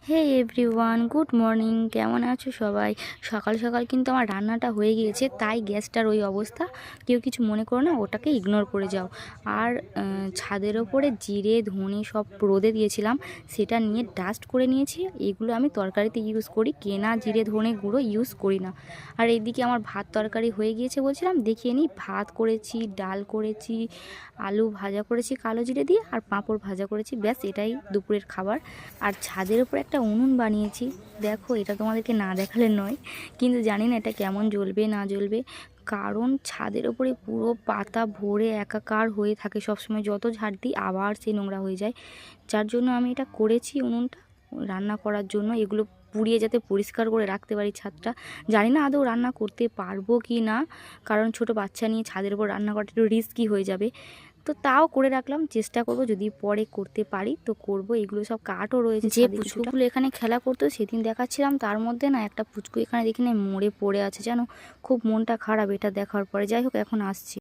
হে everyone, good morning. কেমন আছো সবাই? সকাল সকাল কিন্তু আমার রান্নাটা হয়ে গিয়েছে, তাই গ্যাসটার ওই অবস্থা। কেউ কিছু মনে করো না, ওটাকে ইগনোর করে যাও। আর ছাদের ওপরে জিরে ধনে সব রোদে দিয়েছিলাম, সেটা নিয়ে ডাস্ট করে নিয়েছি। এগুলো আমি তরকারিতে ইউজ করি, কেনা জিরে ধনে গুঁড়ো ইউজ করি না। আর এইদিকে আমার ভাত তরকারি হয়ে গিয়েছে, বলছিলাম দেখিয়ে নিই। ভাত করেছি, ডাল করেছি, আলু ভাজা করেছি কালো জিরে দিয়ে, আর পাঁপড় ভাজা করেছি। ব্যাস, এটাই দুপুরের খাবার। আর ছাদের উপর একটা উনুন বানিয়েছি, দেখো এটা তোমাদেরকে না দেখালে নয়, কিন্তু জানি না এটা কেমন জ্বলবে না জ্বলবে। কারণ ছাদের ওপরে পুরো পাতা ভরে একাকার হয়ে থাকে সবসময়, যত ঝাড় দিই আবার সেই নোংরা হয়ে যায়। যার জন্য আমি এটা করেছি, উনুনটা রান্না করার জন্য, এগুলো পুড়িয়ে যাতে পরিষ্কার করে রাখতে পারি ছাদটা। জানি না আদৌ রান্না করতে পারবো কি না, কারণ ছোট বাচ্চা নিয়ে ছাদের উপর রান্না করাটা একটু রিস্কি হয়ে যাবে। তো তাও করে রাখলাম, চেষ্টা করব যদি পরে করতে পারি তো করব। এগুলো সব কাঠও রয়েছে, যে পুচকুগুলো এখানে খেলা করতো সেদিন দেখাচ্ছিলাম, তার মধ্যে না একটা পুচকু এখানে দেখি না মরে পড়ে আছে, জানো। খুব মনটা খারাপ এটা দেখার পরে। যাই হোক, এখন আসছি।